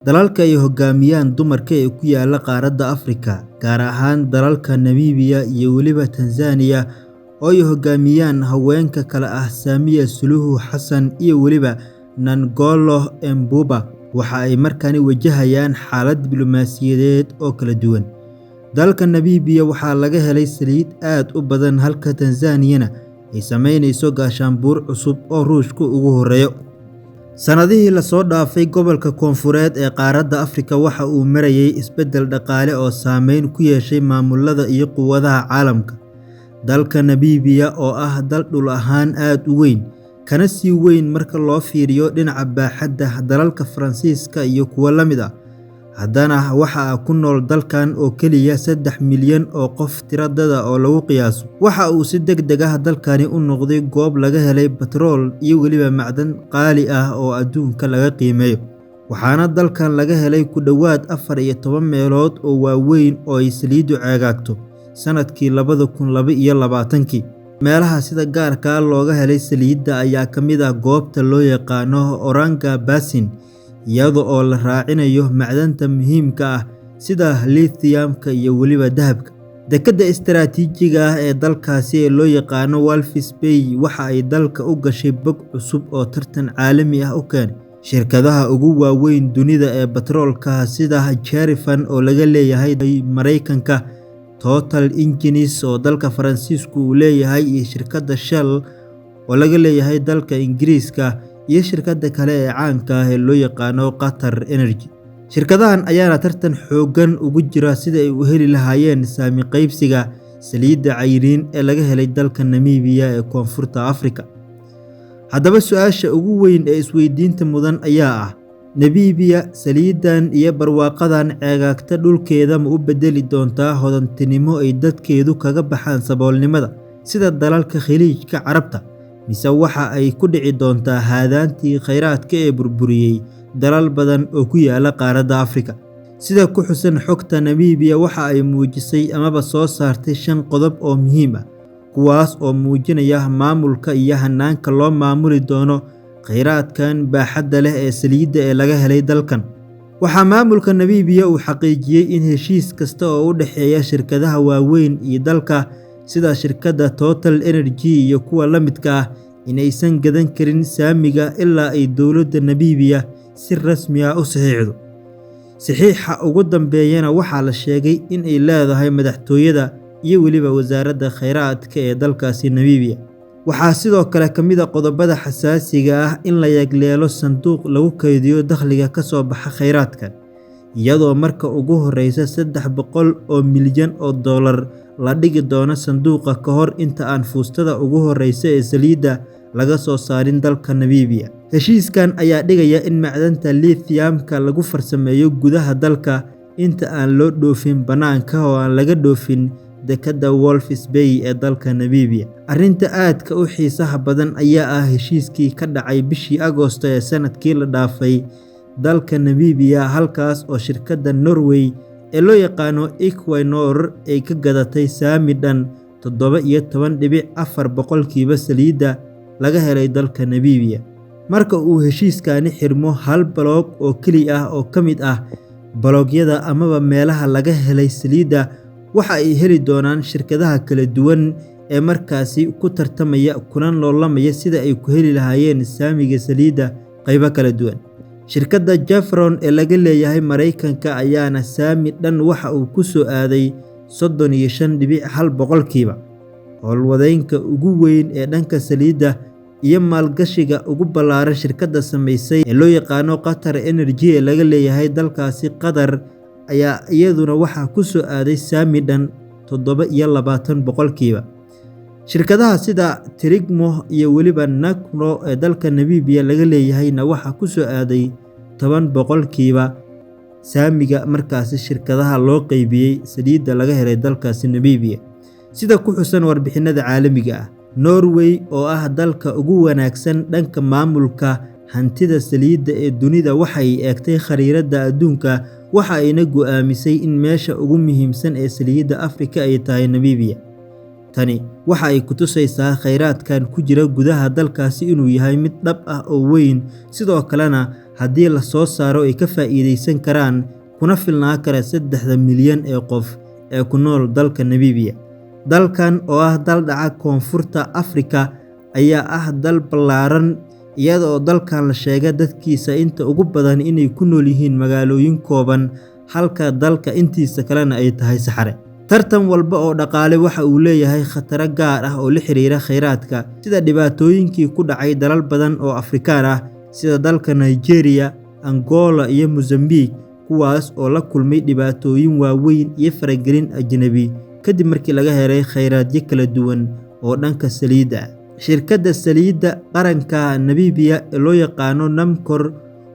Dalalka ay hoggaamiyaan dumarka ee ku yaala qaaradda Afrika, gaar ahaan dalalka Namibia iyo weliba Tanzania, oo ay hoggaamiyaan haweenka kale ah Samia Suluhu Hassan iyo weliba Nangolo Mbuba, waxa ay markaani wajahayaan xaalad diblomaasiyadeed oo kala duwan. Dalka Namibia waxaa laga helay saliid aad u badan halka Tanzaniana ay sameynayso gaashaanbuur cusub oo Ruushku ugu horeeyo. Sanadihii la soo dhaafay, gobolka koonfureed ee qaaradda Afrika waxa uu marayay isbeddel dhaqaale oo saameyn ku yeeshay maamulada iyo quwadaha caalamka. Dalka Namibia oo ah dal dhul ahaan aad u weyn, kana sii weyn marka loo fiiriyo dhinaca baaxadda dalalka Faransiiska iyo kuwa la mid ah, haddana waxa ku nool dalkan oo keliya 3 milyan oo qof tiradooda oo lagu qiyaaso. Waxa uu si degdeg ah dalkani u noqday goob laga helay batrool iyo weliba macdan qaali ah oo adduunka laga qiimeeyo, waxaana dalkan laga helay ku dhowaad 14 meelood oo waaweyn oo ay saliiddu ceegaagto sanadkii 2022. Meelaha sida gaarka ah looga helay saliidda ayaa ka mid ah goobta loo yaqaano Oranga Basin, iyada oo la raacinayo macdanta muhiimka ah sida lithium-ka iyo weliba dahabka. Dekedda istiraatiijiga ah ee dalkaasi ee loo yaqaano Walvis Bay waxa ay dalka u gashay bog cusub oo tartan caalami ah u keenay shirkadaha ugu waaweyn dunida ee batroolka sida Chevron oo laga leeyahay Mareykanka, Total Engines oo dalka Faransiisku uu leeyahay, iyo shirkadda Shell oo laga leeyahay dalka Ingiriiska, iyo shirkadda kale ee caanka ah ee loo yaqaano Qatar Energy. Shirkadahan ayaana tartan xooggan ugu jira sidii ay u heli lahaayeen saami qaybsiga saliidda cayriin ee laga helay dalka Namibia ee koonfurta Afrika. Haddaba su'aasha ugu weyn ee isweydiinta mudan ayaa ah: Namibia saliiddan iyo barwaaqadan ceegaagta dhulkeeda ma u beddeli doontaa hodantinimo ay dadkeedu kaga baxaan saboolnimada sida dalalka Khaliijka Carabta, mise waxa ay ku dhici doontaa haadaantii kheyraadka ee burburiyey dalal badan oo ku yaala qaaradda Afrika? Sida ku xusan xogta, Namibia waxa ay muujisay amaba soo saartay 5 qodob oo muhiim ah, kuwaas oo muujinaya maamulka iyo hanaanka loo maamuli doono kheyraadkan baaxadda leh ee saliidda ee laga helay dalkan. Waxaa maamulka Namibia uu xaqiijiyey in heshiis kasta oo u dhexeeya shirkadaha waaweyn iyo dalka sida shirkadda Total Energy iyo kuwa la midka ah inaysan gadan karin saamiga ilaa ay dowladda Namibia si rasmi ah u saxiixdo. Saxiixa ugu dambeeyana waxaa la sheegay in ay leedahay madaxtooyada iyo weliba wasaaradda kheyraadka ee dalkaasi Namibia. Waxaa sidoo kale ka mid ah qodobada xasaasiga ah in la yagleelo sanduuq lagu kaydiyo dakhliga ka soo baxa kheyraadkan, iyadoo marka ugu horeysa 300 oo milyan oo dollar la dhigi doono sanduuqa ka hor inta aan fuustada ugu horeysa ee saliidda laga soo saarin dalka Namibia. Heshiiskan ayaa dhigaya in macdanta lithium-ka lagu farsameeyo gudaha dalka inta aan loo dhoofin bannaanka oo aan laga dhoofin dekedda Walvis Bay ee dalka Namibia. Arrinta aadka u xiisaha badan ayaa ah heshiiskii ka dhacay bishii Agoosto ee sanadkii la dhaafay dalka Namibia, halkaas oo shirkadda Norway ee loo yaqaano Equinor ay ka gadatay saami dhan 17.4% saliidda laga helay dalka Namibia. Marka uu heshiiskani xirmo, hal baloog oo keli ah oo ka mid ah baloogyada amaba meelaha laga helay saliidda waxa ay heli doonaan shirkadaha kala duwan ee markaasi ku tartamaya kuna loolamaya sida ay ku heli lahaayeen saamiga saliidda qaybo kala duwan. Shirkadda Chevron ee laga leeyahay Mareykanka ayaana saami dhan waxa uu ku soo aaday 35.1%. Howlwadeenka ugu weyn ee dhanka saliidda iyo maalgashiga ugu ballaaran shirkadda samaysay ee loo yaqaano Qatar Energy ee laga leeyahay dalkaasi Qatar ayaa iyaduna waxa ku soo aaday saami dhan 27%. Shirkadaha sida Trigmo iyo weliba Nakro ee dalka Namibia laga leeyahayna waxa ku soo aaday 10% saamiga markaasi shirkadaha loo qaybiyey saliidda laga helay dalkaasi Namibia. Sida ku xusan warbixinada caalamiga ah, Norway oo ah dalka ugu wanaagsan dhanka maamulka hantida saliidda ee dunida waxay eegtay khariiradda adduunka, waxa ayna go'aamisay in meesha ugu muhiimsan ee saliidda Afrika ay tahay Namibia. Tani waxa ay ku tusaysaa kheyraadkan ku jira gudaha dalkaasi inuu yahay mid dhab ah oo weyn, sidoo kalena haddii la soo saaro ay ka faa'iideysan karaan kuna filnaan kara 3 milyan ee qof ee ku nool dalka Namibia. Dalkan oo ah dal dhaca koonfurta Afrika ayaa ah dal ballaaran, iyadoo dalkan la sheegay dadkiisa inta ugu badan inay ku nool yihiin magaalooyin kooban, halka dalka intiisa kalena ay tahay saxare. Tartan walba oo dhaqaale waxa uu leeyahay khataro gaar ah oo la xiriira kheyraadka, sida dhibaatooyinkii ku dhacay dalal badan oo Afrikaan ah sida dalka Nigeria, Angola iyo Mozambique, kuwaas oo la kulmay dhibaatooyin waaweyn iyo faragelin ajnabi kadib markii laga helay kheyraadyo kala duwan oo dhanka saliidda. Shirkadda saliidda qaranka Namibia ee loo yaqaano Namcor,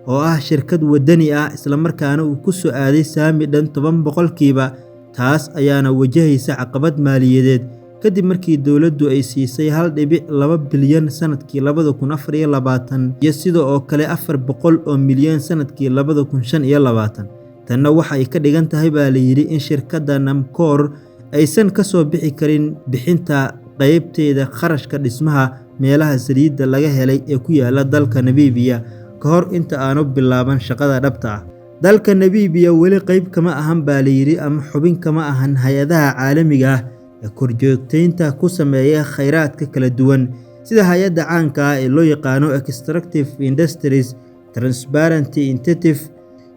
oo ah shirkad wadani ah isla markaana uu ku soo aaday saami dhan 10%, taas ayaana wajahaysa caqabad maaliyadeed kadib markii dowladdu ay siisay 1.2 bilyan sanadkii 2024 iyo sidoo kale 400 milyan sanadkii 2025. Tanna waxa ay ka dhigan tahay baa la yiri in shirkadda Namcor aysan ka soo bixi karin bixinta qaybteeda kharashka dhismaha meelaha saliidda laga helay ee ku yaala dalka Namibia ka hor inta aanu bilaaban shaqada dhabta ah. Dalka Namibia weli qayb kama ahan baa la yiri ama xubin kama ahan hay'adaha caalamiga ah ee korjoogteynta ku sameeya kheyraadka kala duwan, sida hay'adda caanka ah ee loo yaqaano Extractive Industries Transparency Initiative.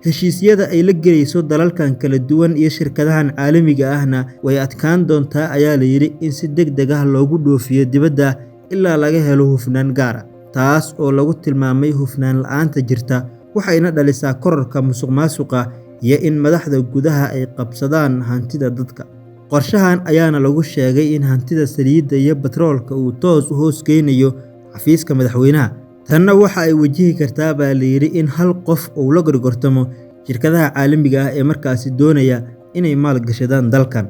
Heshiisyada ay la gelayso dalalkan kala duwan iyo shirkadahan caalamiga ahna way adkaan doontaa ayaa la yiri in si degdeg ah loogu dhoofiyo dibadda ilaa laga helo hufnaan gaar ah, taas oo lagu tilmaamay hufnaan la'aanta jirta waxayna dhalisaa kororka musuqmaasuqa iyo in madaxda gudaha ay qabsadaan hantida dadka. Qorshahan ayaana lagu sheegay in hantida saliidda iyo batroolka uu toos u hoos keenayo xafiiska madaxweynaha. Tanna waxa ay wajihi kartaa baa la yiri in hal qof uu la gorgortamo shirkadaha caalamiga ah ee markaasi doonaya inay maalgashadaan dalkan.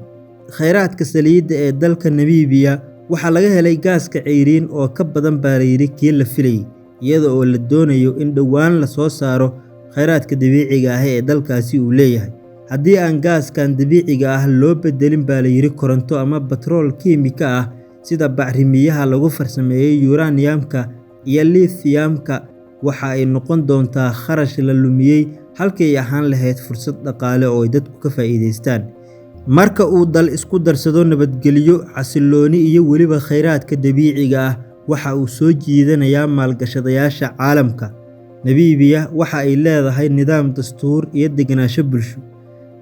Kheyraadka saliidda ee dalka Namibia waxaa laga helay gaaska ceyriin oo ka badan baa la yiri kii la filayay, iyada oo la doonayo in dhowaan la soo saaro kheyraadka dabiiciga ah ee dalkaasi uu leeyahay. Haddii aan gaaskan dabiiciga ah loo bedelin baa la yiri koronto ama batrool kiimika ah sida bacrimiyaha lagu farsameeyay uraniumka iyo lithiumka, waxa ay noqon doontaa kharash la lumiyay halkii ay ahaan lahayd fursad dhaqaale oo ay dadku ka faa'iideystaan. Marka uu dal isku darsado nabadgelyo, xasillooni iyo weliba kheyraadka dabiiciga ah, waxa uu soo jiidanayaa maalgashadayaasha caalamka. Namibia waxa ay leedahay nidaam dastuur iyo deganaansho bulsho.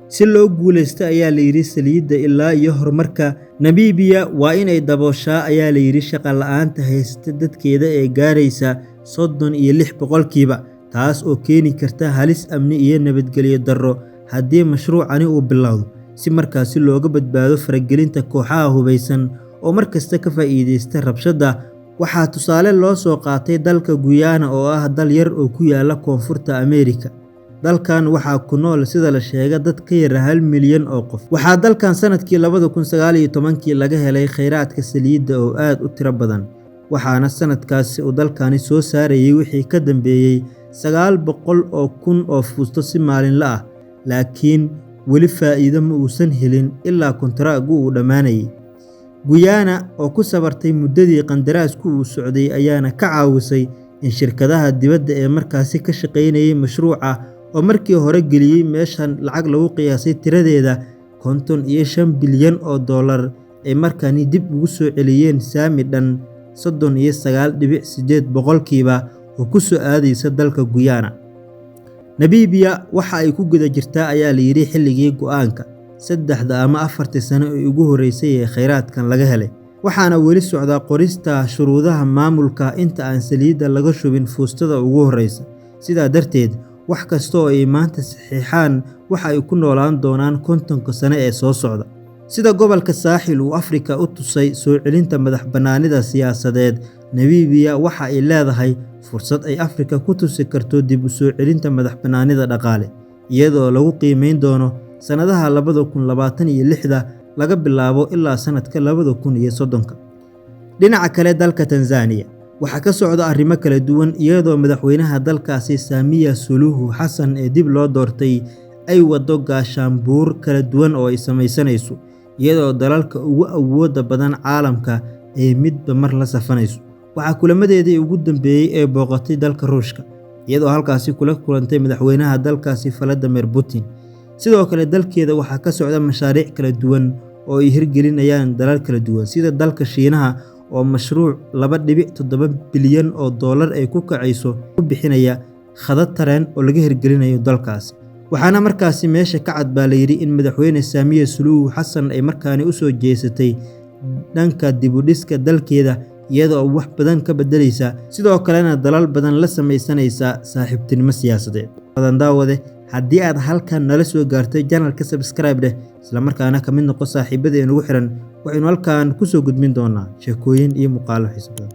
Si loo guuleysto ayaa la yiri saliidda ilaa iyo horumarka Namibia waa inay dabooshaa ayaa la yiri shaqo la'aanta haysta dadkeeda ee gaaraysa 36%, taas oo keeni karta halis amni iyo nabadgelyo darro haddii mashruucani uu bilowdo, si markaasi looga badbaado faragelinta kooxaha hubeysan oo markasta ka faa'iideysta rabshada. Waxaa tusaale loo soo qaatay dalka Guyana oo ah dal yar oo ku yaala koonfurta Ameerika. Dalkan waxaa ku nool sida la sheegay dad ka yar 1 milyan oo qof. Waxaa dalkan sanadkii 2019 laga helay kheyraadka saliidda oo aad u tiro badan, waxaana sanadkaasi uu dalkani soo saarayay wixii ka dambeeyay 900,000 oo fuusto si maalinle ah, laakiin weli faa'iido ma uusan helin ilaa kontaraagu uu dhammaanayay. Guyana oo ku sabartay muddadii qandaraasku uu socday ayaana ka caawisay in shirkadaha dibadda ee markaasi ka shaqeynayay mashruuca oo markii hore geliyay meeshan lacag lagu qiyaasay tiradeeda 55 bilyan oo dollar ay markaani dib ugu soo celiyeen saami dhan 39.8% oo ku soo aadaysa dalka Guyana. Namibia waxa ay ku guda jirtaa ayaa la yiri xilligii go'aanka 3 ama 4 sano ee ugu horeysay ee kheyraadkan laga helay, waxaana weli socda qorista shuruudaha maamulka inta aan saliidda laga shubin fuustada ugu horeysa. Sidaa darteed, wax kasta oo ay maanta saxiixaan waxa ay ku noolaan doonaan 50 sano ee soo socda. Sida gobolka Saaxil uu Afrika u tusay soo celinta madax-bannaanida siyaasadeed, Namibia waxa ay leedahay fursad ay Afrika ku tusi karto dib u soo celinta madax-bannaanida dhaqaale, iyadoo lagu qiimeyn doono sanadaha 2026 laga bilaabo ilaa sanadka 2030. Dhinaca kale, dalka Tanzania waxaa ka socda arrimo kala duwan, iyadoo madaxweynaha dalkaasi Samia Suluhu Hassan ee dib loo doortay ay wado gaashaanbuur kala duwan oo ay samaysanayso, iyadoo dalalka ugu awoodda badan caalamka ay midba mar la safanayso. Waxaa kulamadeedii ugu dambeeyay ee booqatay dalka Ruushka, iyadoo halkaasi kula kulantay madaxweynaha dalkaasi Vladimir Putin. Sidoo kale dalkeeda waxaa ka socda mashaariic kala duwan oo ay hirgelinayaan dalal kala duwan sida dalka Shiinaha oo mashruuc 2.7 bilyan oo dollar ay ku kacayso ku bixinaya khadad tareen oo laga hirgelinayo dalkaas. waxaana markaasi meesha ka cad baa la yiri in madaxweyne Samiya Suluhu Xasan ay markaani u soo jeesatay dhanka dib u dhiska dalkeeda iyadoo wax badan ka bedelaysa sidoo kalena dalal badan la samaysanaysa saaxiibtinimo siyaasadeed. badan daawade haddii aad halkan nala soo gaartay channelka subscribe leh isla markaana ka mid noqo saaxiibada ee nagu xiran waxaynu halkan ku soo gudbin doonaa sheekooyin iyo muuqaalo xiiso badan.